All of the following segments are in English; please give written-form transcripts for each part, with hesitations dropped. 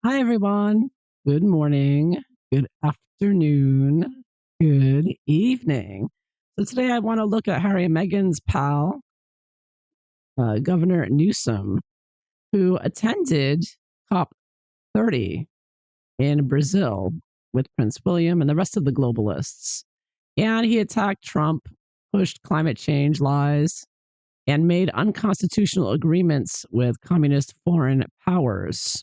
Hi, everyone. Good morning, good afternoon, good evening. So, today I want to look at Harry and Meghan's pal, Governor Newsom, who attended COP30 in Brazil with Prince William and the rest of the globalists. And he attacked Trump, pushed climate change lies, and made unconstitutional agreements with communist foreign powers.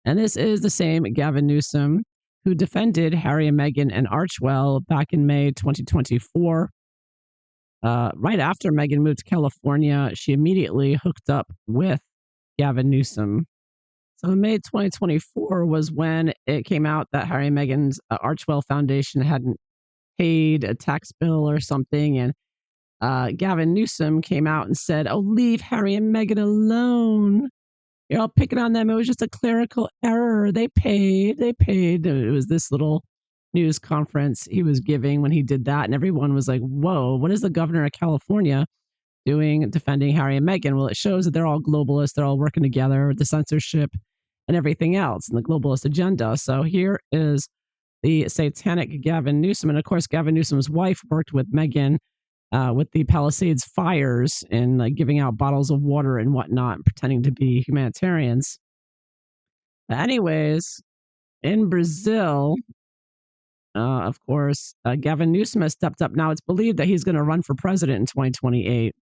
And this is the same Gavin Newsom who defended Harry and Meghan and Archwell back in May 2024. Right after Meghan moved to California, she immediately hooked up with Gavin Newsom. So in May 2024 was when it came out that Harry and Meghan's Archwell Foundation hadn't paid a tax bill or something. And Gavin Newsom came out and said, "Oh, leave Harry and Meghan alone. You're all picking on them. It was just a clerical error. They paid. They paid." It was this little news conference he was giving when he did that. And everyone was like, whoa, what is the governor of California doing defending Harry and Meghan? Well, it shows that they're all globalists. They're all working together with the censorship and everything else and the globalist agenda. So here is the satanic Gavin Newsom. And of course, Gavin Newsom's wife worked with Meghan with the Palisades fires and like giving out bottles of water and whatnot, and pretending to be humanitarians. Anyways, in Brazil, of course, Gavin Newsom has stepped up. Now it's believed that he's going to run for president in 2028.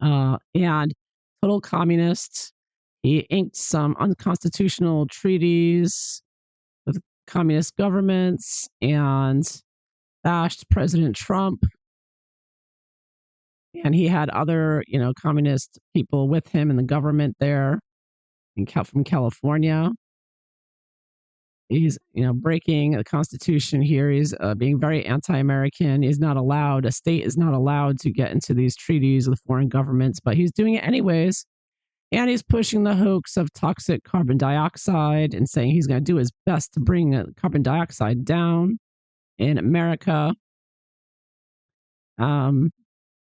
And total communist. He inked some unconstitutional treaties with communist governments and bashed President Trump. And he had other, communist people with him in the government there from California. He's, breaking the Constitution here. He's being very anti-American. He's not allowed. A state is not allowed to get into these treaties with foreign governments, but he's doing it anyways. And he's pushing the hoax of toxic carbon dioxide and saying he's going to do his best to bring carbon dioxide down in America.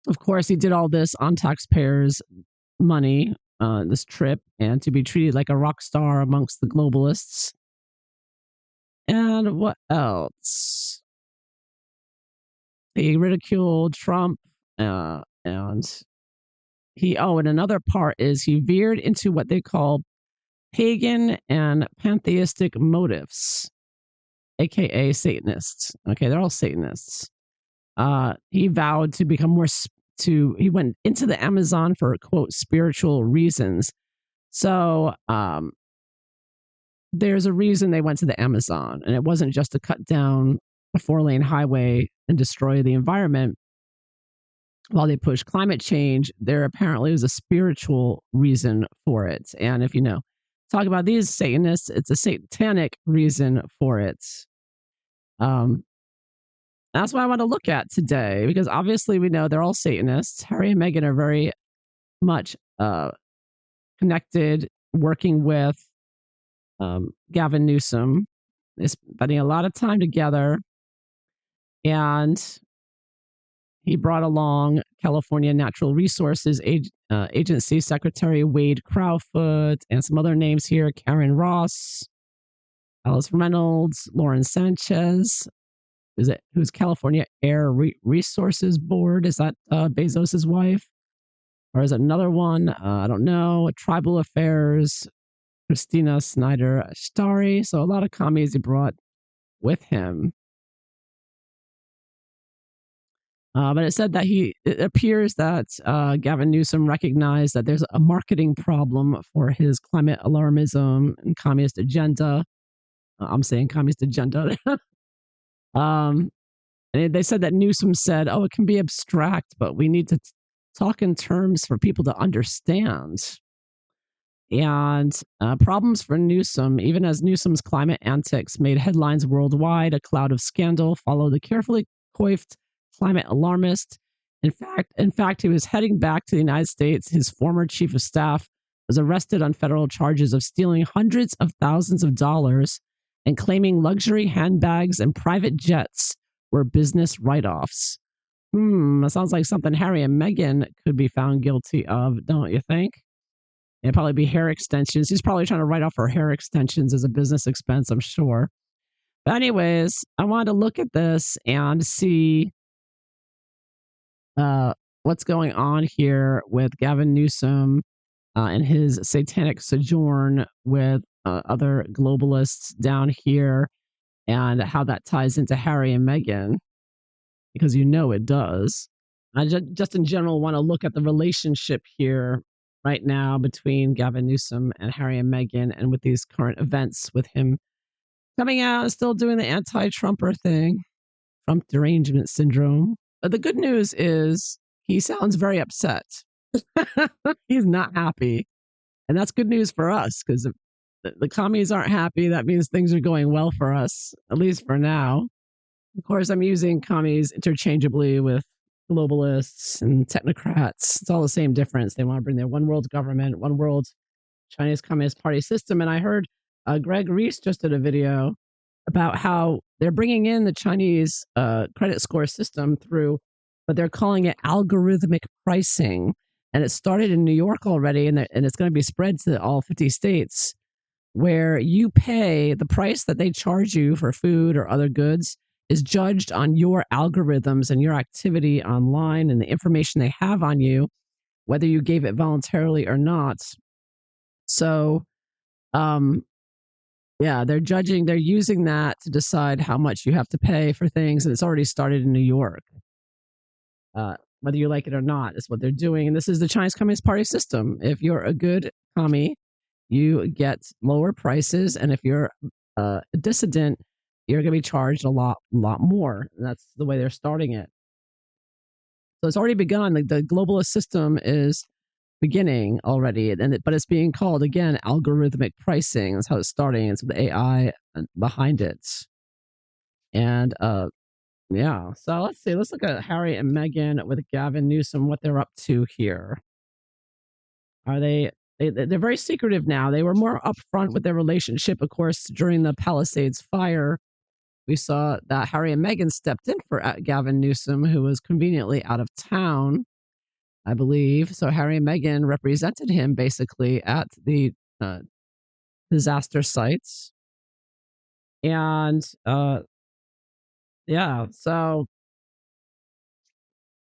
Of course, he did all this on taxpayers' money, this trip, and to be treated like a rock star amongst the globalists. And what else? He ridiculed Trump, and and another part is he veered into what they call pagan and pantheistic motives, aka Satanists. Okay, they're all Satanists. He vowed to become he went into the Amazon for quote spiritual reasons. So there's a reason they went to the Amazon, and it wasn't just to cut down a 4-lane highway and destroy the environment while they push climate change. There apparently was a spiritual reason for it. And if talk about these Satanists, it's a satanic reason for it. That's what I want to look at today, because obviously we know they're all Satanists. Harry and Meghan are very much connected, working with Gavin Newsom. They're spending a lot of time together. And he brought along California Natural Resources Agency Secretary Wade Crowfoot and some other names here: Karen Ross, Alice Reynolds, Lauren Sanchez. Who's California Air Resources Board? Is that Bezos's wife? Or is it another one? I don't know. Tribal Affairs, Christina Snyder Ashtari. So a lot of commies he brought with him. But it said that it appears that Gavin Newsom recognized that there's a marketing problem for his climate alarmism and communist agenda. I'm saying communist agenda. And they said that Newsom said, "Oh, it can be abstract, but we need to talk in terms for people to understand." And problems for Newsom, even as Newsom's climate antics made headlines worldwide, a cloud of scandal followed the carefully coiffed climate alarmist. In fact, he was heading back to the United States. His former chief of staff was arrested on federal charges of stealing hundreds of thousands of dollars and claiming luxury handbags and private jets were business write-offs. That sounds like something Harry and Meghan could be found guilty of, don't you think? It'd probably be hair extensions. He's probably trying to write off her hair extensions as a business expense, I'm sure. But anyways, I wanted to look at this and see uh, what's going on here with Gavin Newsom and his satanic sojourn with other globalists down here, and how that ties into Harry and Meghan, because you know it does. I just in general want to look at the relationship here right now between Gavin Newsom and Harry and Meghan, and with these current events with him coming out and still doing the anti-Trumper thing, Trump derangement syndrome. But the good news is he sounds very upset. He's not happy. And that's good news for us, because if the commies aren't happy, that means things are going well for us, at least for now. Of course, I'm using commies interchangeably with globalists and technocrats. It's all the same difference. They want to bring their one world government, one world Chinese Communist Party system. And I heard Greg Reese just did a video about how they're bringing in the Chinese credit score system through, but they're calling it algorithmic pricing. And it started in New York already, and it's going to be spread to all 50 states, where you pay the price that they charge you for food or other goods is judged on your algorithms and your activity online and the information they have on you, whether you gave it voluntarily or not. So, um, yeah, they're using that to decide how much you have to pay for things. And it's already started in New York. Whether you like it or not, is what they're doing. And this is the Chinese Communist Party system. If you're a good commie, you get lower prices. And if you're a dissident, you're going to be charged a lot more. And that's the way they're starting it. So it's already begun. Like, the globalist system is beginning already, but it's being called, again, algorithmic pricing. That's how it's starting. It's with AI behind it. And yeah, so let's see. Let's look at Harry and Meghan with Gavin Newsom, what they're up to here. Are they're very secretive now. They were more upfront with their relationship, of course, during the Palisades fire. We saw that Harry and Meghan stepped in for Gavin Newsom, who was conveniently out of town, I believe. So Harry and Meghan represented him basically at the disaster sites. And yeah, so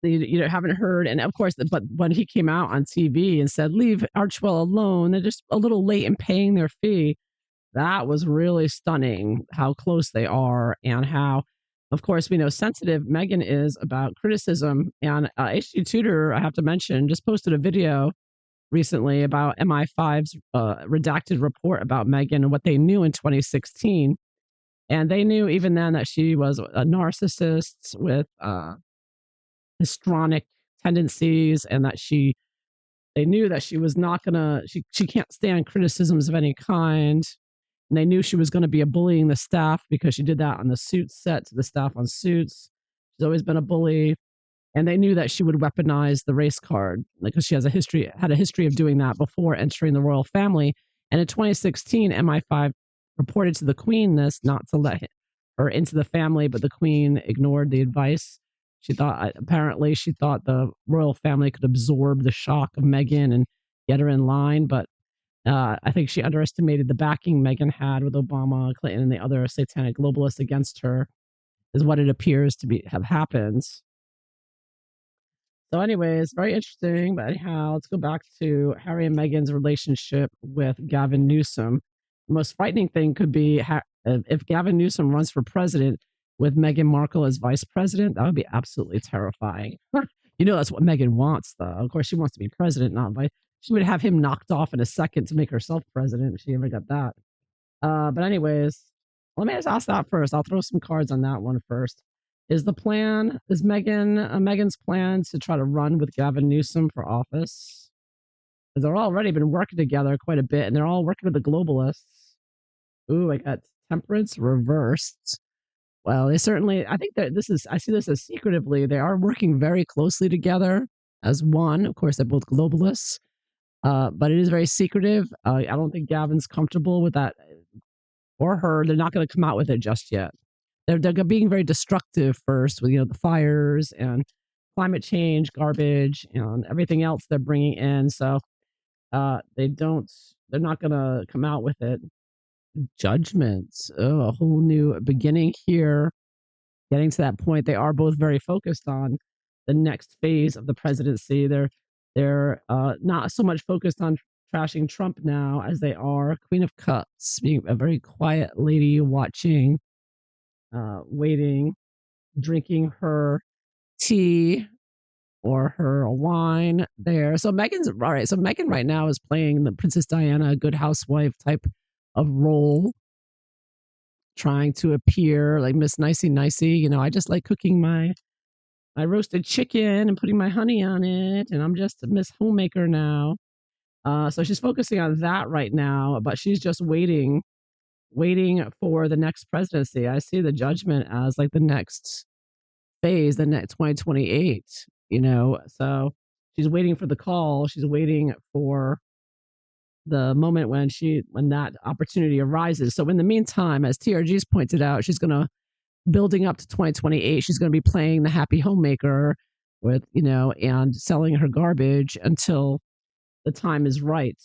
you haven't heard. And of course, but when he came out on TV and said, leave Archwell alone, they're just a little late in paying their fee. That was really stunning, how close they are, and how, of course, we know sensitive Meghan is about criticism. And HG Tudor, I have to mention, just posted a video recently about MI5's redacted report about Meghan and what they knew in 2016. And they knew even then that she was a narcissist with histrionic tendencies, and that they knew that she was not gonna she can't stand criticisms of any kind. And they knew she was going to be a bullying the staff, because she did that on the Suits set to the staff on Suits. She's always been a bully. And they knew that she would weaponize the race card, because she had a history of doing that before entering the royal family. And in 2016, MI5 reported to the Queen this, not to let her into the family, but the Queen ignored the advice. Apparently she thought the royal family could absorb the shock of Meghan and get her in line. But I think she underestimated the backing Meghan had with Obama, Clinton, and the other satanic globalists against her, is what it appears to have happened. So, anyways, very interesting. But anyhow, let's go back to Harry and Meghan's relationship with Gavin Newsom. The most frightening thing could be if Gavin Newsom runs for president with Meghan Markle as vice president. That would be absolutely terrifying. That's what Meghan wants, though. Of course, she wants to be president, not vice. She would have him knocked off in a second to make herself president if she ever got that. But anyways, let me just ask that first. I'll throw some cards on that one first. Is Meghan's plan to try to run with Gavin Newsom for office? Because they're already been working together quite a bit, and they're all working with the globalists. Ooh, I got Temperance reversed. Well, they certainly, I think that I see this as secretively, they are working very closely together as one. Of course, they're both globalists, but it is very secretive. I don't think Gavin's comfortable with that, or her. They're not going to come out with it just yet. They're being very destructive first with the fires and climate change, garbage, and everything else they're bringing in. So They don't. They're not gonna come out with it. Judgments. Oh, a whole new beginning here. Getting to that point, they are both very focused on the next phase of the presidency. They're not so much focused on trashing Trump now as they are Queen of Cups, being a very quiet lady, watching, waiting, drinking her tea or her wine there. So Megan's all right. So Megan right now is playing the Princess Diana, good housewife type of role, trying to appear like Miss Nicey Nicey. I just like cooking my roasted chicken and putting my honey on it, and I'm just a Miss Homemaker now. So she's focusing on that right now, but she's just waiting for the next presidency. I see the judgment as like the next phase, the next 2028. So she's waiting for the call. She's waiting for the moment when that opportunity arises. So in the meantime, as TRG's pointed out, she's going to building up to 2028. She's going to be playing the happy homemaker and selling her garbage until the time is right.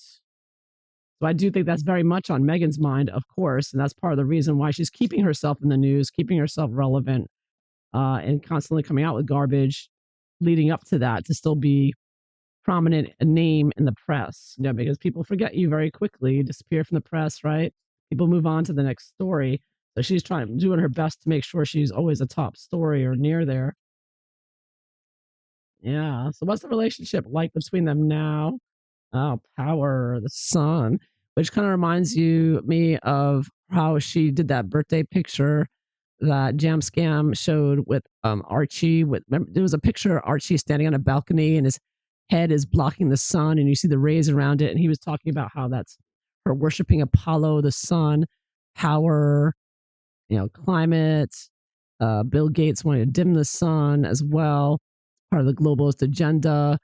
So I do think that's very much on Meghan's mind, of course, and that's part of the reason why she's keeping herself in the news, keeping herself relevant, and constantly coming out with garbage leading up to that to still be prominent name in the press, because people forget you very quickly, you disappear from the press, right? People move on to the next story. So she's doing her best to make sure she's always a top story or near there. Yeah. So what's the relationship like between them now? Oh, power, the sun, which kind of reminds me of how she did that birthday picture that Jam Scam showed with Archie. Remember, there was a picture of Archie standing on a balcony and his head is blocking the sun, and you see the rays around it. And he was talking about how that's her worshiping Apollo, the sun, power, climate. Bill Gates wanted to dim the sun as well, part of the globalist agenda.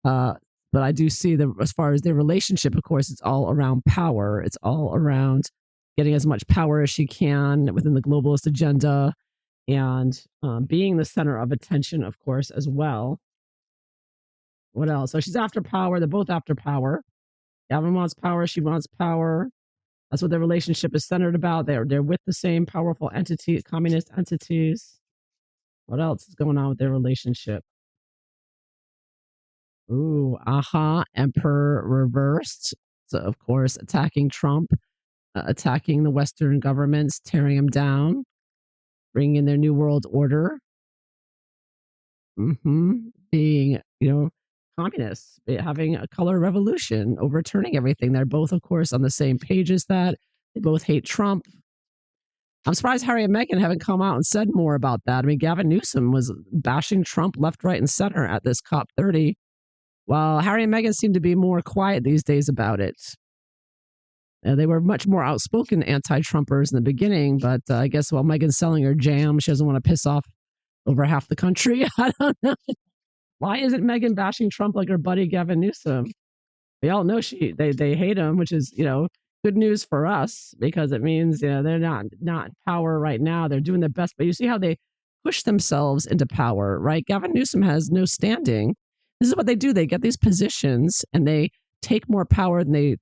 Uh, but I do see that as far as their relationship, of course, it's all around power. It's all around getting as much power as she can within the globalist agenda and being the center of attention, of course, as well. What else? So she's after power. They're both after power. Gavin wants power. She wants power. That's what their relationship is centered about. They're with the same powerful entities, communist entities. What else is going on with their relationship? Ooh, aha, Emperor reversed. So, of course, attacking Trump, attacking the Western governments, tearing them down, bringing in their New World Order, being, communists, having a color revolution, overturning everything. They're both, of course, on the same page as that. They both hate Trump. I'm surprised Harry and Meghan haven't come out and said more about that. I mean, Gavin Newsom was bashing Trump left, right, and center at this COP30. While Harry and Meghan seem to be more quiet these days about it. They were much more outspoken anti-Trumpers in the beginning, but I guess while Meghan's selling her jam, she doesn't want to piss off over half the country. I don't know. Why isn't Meghan bashing Trump like her buddy Gavin Newsom? We all know they hate him, which is good news for us because it means they're not power right now. They're doing their best, but you see how they push themselves into power, right? Gavin Newsom has no standing. This is what they do. They get these positions and they take more power than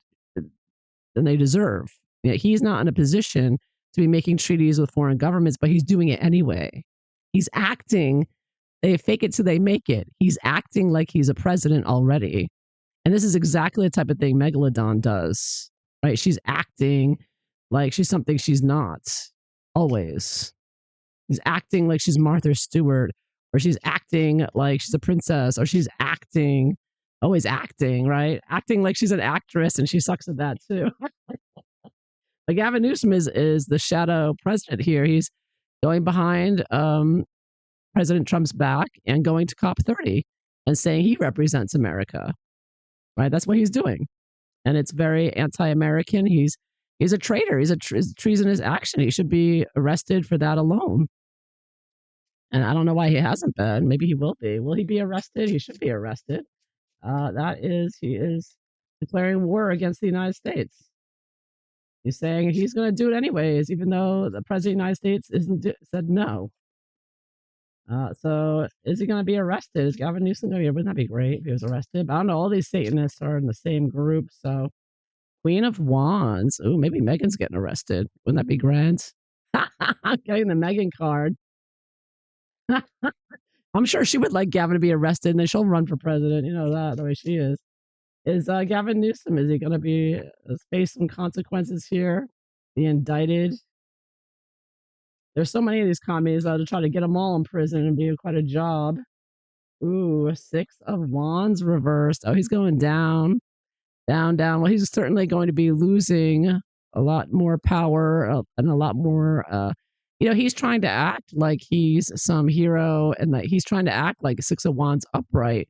they deserve. He's not in a position to be making treaties with foreign governments, but he's doing it anyway. He's acting. They fake it till they make it. He's acting like he's a president already. And this is exactly the type of thing Megalodon does, right? She's acting like she's something she's not, always. She's acting like she's Martha Stewart, or she's acting like she's a princess, or she's acting, always acting, right? Acting like she's an actress, and she sucks at that too. But Gavin Newsom is the shadow president here. He's going behind President Trump's back and going to COP30 and saying he represents America, right? That's what he's doing. And it's very anti-American. He's a traitor. He's a treasonous action. He should be arrested for that alone. And I don't know why he hasn't been. Maybe he will be. Will he be arrested? He should be arrested. He is declaring war against the United States. He's saying he's going to do it anyways, even though the president of the United States said no. So is he going to be arrested? Is Gavin Newsom going to be? Wouldn't that be great if he was arrested? But I don't know. All these Satanists are in the same group. So Queen of Wands. Oh, maybe Meghan's getting arrested. Wouldn't that be grand? Getting the Meghan card. I'm sure she would like Gavin to be arrested, and then she'll run for president. You know that the way she is. Is Gavin Newsom? Is he going to be face some consequences here? Be indicted? There's so many of these commies to try to get them all in prison and be quite a job. Ooh, Six of Wands reversed. Oh, he's going down, down, down. Well, he's certainly going to be losing a lot more power and a lot more. He's trying to act like he's some hero and that he's trying to act like Six of Wands upright.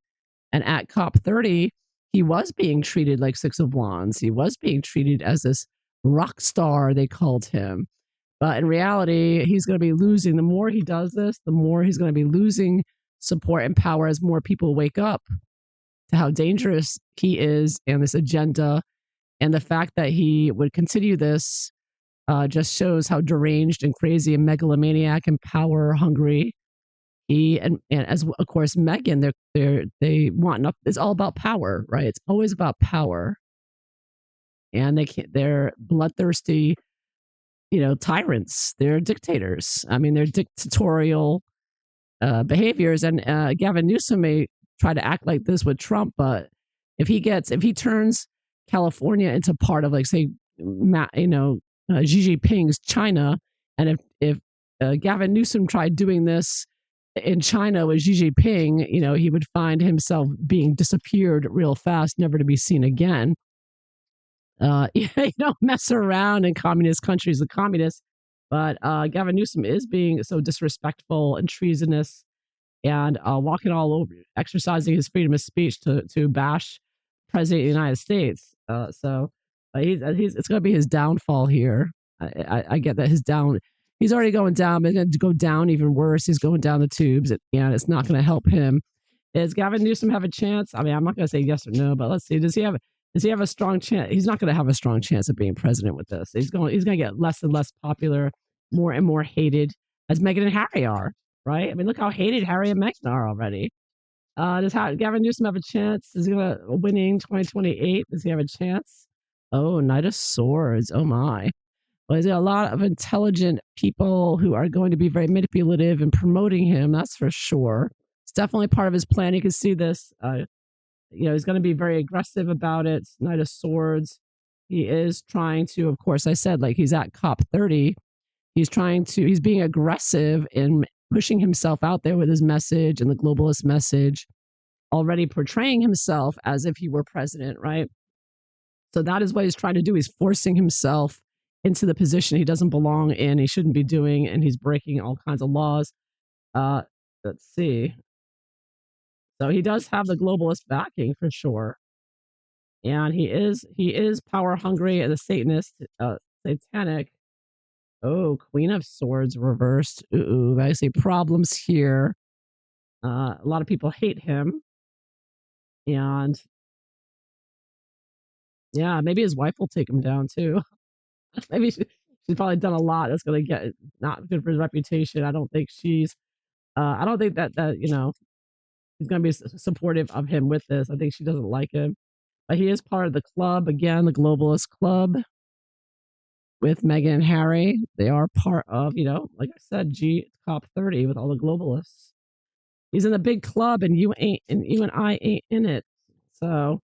And at COP30, he was being treated like Six of Wands. He was being treated as this rock star, they called him. But in reality, he's going to be losing. The more he does this, the more he's going to be losing support and power as more people wake up to how dangerous he is and this agenda. And the fact that he would continue this just shows how deranged and crazy and megalomaniac and power hungry he and as of course Meghan, they want enough. It's all about power, right? It's always about power, and they're bloodthirsty, tyrants. They're dictators. I mean, they're dictatorial behaviors. And Gavin Newsom may try to act like this with Trump, but if he turns California into part of, like, say, Xi Jinping's China, and if Gavin Newsom tried doing this in China with Xi Jinping, he would find himself being disappeared real fast, never to be seen again. You don't mess around in communist countries with communists. But Gavin Newsom is being so disrespectful and treasonous and walking all over, exercising his freedom of speech to bash President of the United States. So it's going to be his downfall here. I get that he's already going down, but he's going to go down even worse. He's going down the tubes, and it's not going to help him. Does Gavin Newsom have a chance? I mean, I'm not going to say yes or no, but let's see. Does he have a strong chance? He's not going to have a strong chance of being president with this. He's going to get less and less popular, more and more hated, as Meghan and Harry are, right? I mean, look how hated Harry and Meghan are already. Does Gavin Newsom have a chance? Is he going to winning 2028? Does he have a chance? Oh, Knight of Swords. Oh my. Well, there's a lot of intelligent people who are going to be very manipulative and promoting him. That's for sure. It's definitely part of his plan. You can see this. He's going to be very aggressive about it. Knight of Swords. He is trying to, of course, I said, like, he's at COP30. He's being aggressive in pushing himself out there with his message and the globalist message, already portraying himself as if he were president, right? So that is what he's trying to do. He's forcing himself into the position he doesn't belong in, he shouldn't be doing, and he's breaking all kinds of laws. Let's see. So he does have the globalist backing for sure. And he is power hungry and a Satanist, satanic. Oh, Queen of Swords reversed. Ooh, I see problems here. A lot of people hate him. And yeah, maybe his wife will take him down too. Maybe she's probably done a lot that's going to get not good for his reputation. I don't think I don't think that he's going to be supportive of him with this. I think she doesn't like him. But he is part of the club, again, the globalist club with Meghan and Harry. They are part of, like I said, COP30 with all the globalists. He's in the big club, and you and I ain't in it. So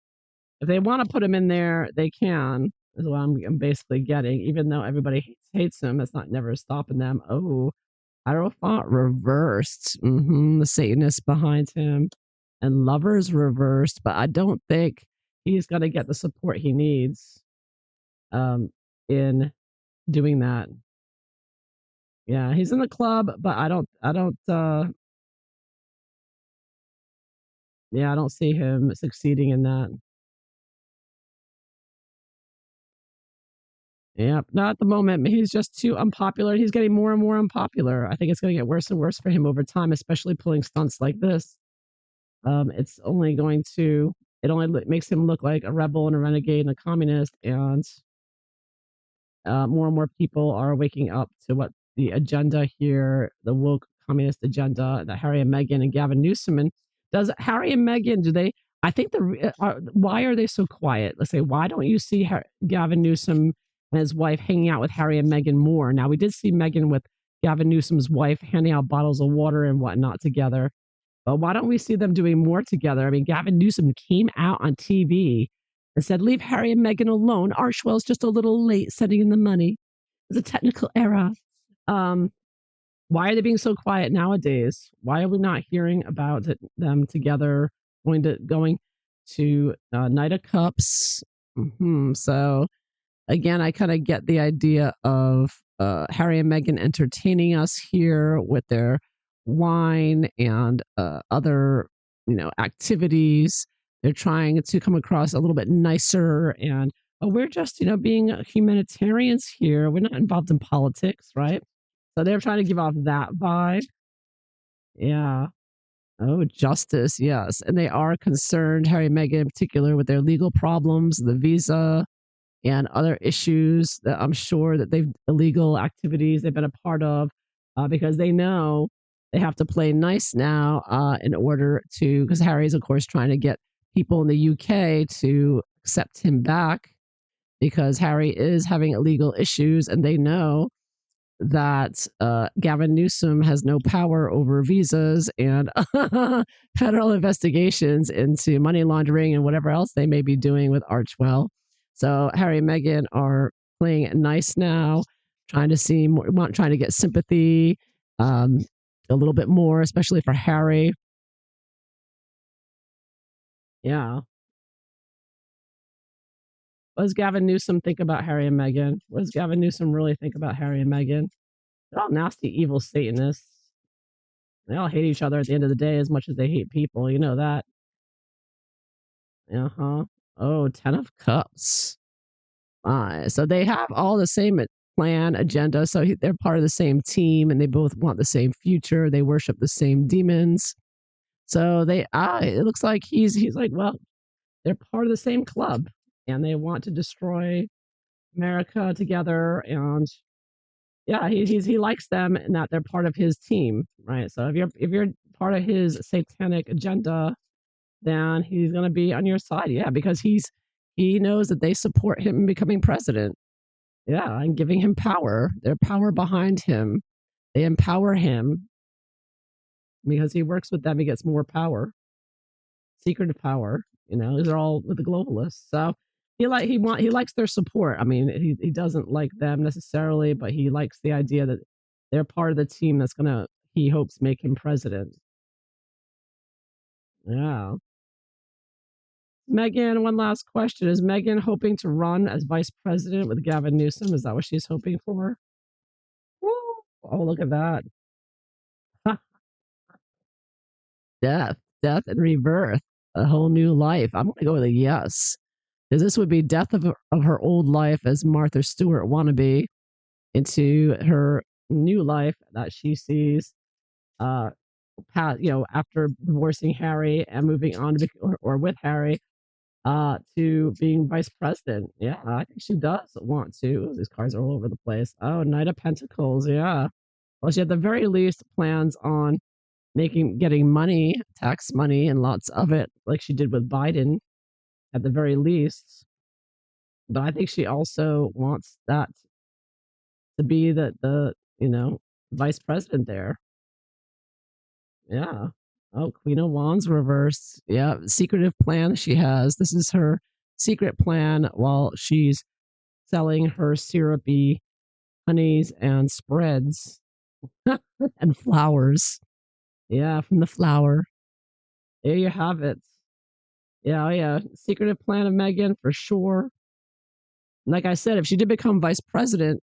if they want to put him in there, they can. Is what I'm basically getting. Even though everybody hates him, it's not never stopping them. Oh, Hierophant reversed. The Satanist behind him, and Lovers reversed. But I don't think he's going to get the support he needs in doing that. Yeah, he's in the club, but I don't see him succeeding in that. Yep, not at the moment. He's just too unpopular. He's getting more and more unpopular. I think it's going to get worse and worse for him over time, especially pulling stunts like this. It only makes him look like a rebel and a renegade and a communist, and more and more people are waking up to what the agenda here, the woke communist agenda, that Harry and Meghan and Gavin Newsom. And does Harry and Meghan, do they, I think why are they so quiet? Let's say, why don't you see Gavin Newsom and his wife hanging out with Harry and Meghan more? Now, we did see Meghan with Gavin Newsom's wife handing out bottles of water and whatnot together. But why don't we see them doing more together? I mean, Gavin Newsom came out on TV and said, "Leave Harry and Meghan alone. Archwell's just a little late sending in the money. It's a technical error." Um, why are they being so quiet nowadays? Why are we not hearing about them together going to Knight of Cups? So again, I kind of get the idea of Harry and Meghan entertaining us here with their wine and other, activities. They're trying to come across a little bit nicer, and we're just, being humanitarians here. We're not involved in politics, right? So they're trying to give off that vibe. Yeah. Oh, justice, yes. And they are concerned, Harry and Meghan in particular, with their legal problems, the visa, and other issues that I'm sure that they've illegal activities they've been a part of, because they know they have to play nice now in order to, because Harry's of course trying to get people in the UK to accept him back because Harry is having illegal issues, and they know that Gavin Newsom has no power over visas and federal investigations into money laundering and whatever else they may be doing with Archwell. So Harry and Meghan are playing nice now, trying to see more, trying to get sympathy a little bit more, especially for Harry. Yeah. What does Gavin Newsom think about Harry and Meghan? What does Gavin Newsom really think about Harry and Meghan? They're all nasty, evil Satanists. They all hate each other at the end of the day as much as they hate people. You know that. Uh-huh. Oh, 10 of Cups. So they have all the same plan, agenda. So they're part of the same team and they both want the same future. They worship the same demons. So it looks like he's like, well, they're part of the same club and they want to destroy America together. And yeah, he likes them and that they're part of his team, right? So if you're part of his satanic agenda, then he's going to be on your side. Yeah, because he knows that they support him becoming president. Yeah, and giving him power. Their power behind him. They empower him because he works with them. He gets more power, secretive power. These are all with the globalists. So he likes their support. I mean, he doesn't like them necessarily, but he likes the idea that they're part of the team that's gonna, he hopes, make him president. Yeah. Meghan, one last question. Is Meghan hoping to run as vice president with Gavin Newsom? Is that what she's hoping for? Woo. Oh, look at that. Death, death and rebirth, a whole new life. I'm going to go with a yes, because this would be death of her old life as Martha Stewart wannabe into her new life that she sees after divorcing Harry and moving on or with Harry to being vice president. Yeah, I think she does want to. Ooh, these cards are all over the place. Oh, Knight of Pentacles. Yeah. Well, she at the very least plans on getting money, tax money, and lots of it, like she did with Biden, at the very least. But I think she also wants that to be the vice president there. Yeah. Oh, Queen of Wands reverse. Yeah, secretive plan she has. This is her secret plan while she's selling her syrupy honeys and spreads and flowers. Yeah, from the flower. There you have it. Yeah, oh yeah. Secretive plan of Meghan for sure. Like I said, if she did become vice president,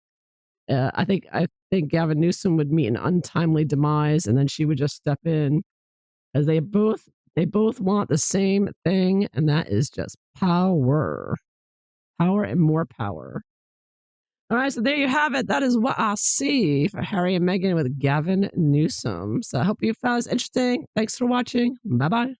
I think Gavin Newsom would meet an untimely demise, and then she would just step in, as they both want the same thing, and that is just power, power and more power. All right, so there you have it. That is what I see for Harry and Meghan with Gavin Newsom. So I hope you found this interesting. Thanks for watching. Bye bye.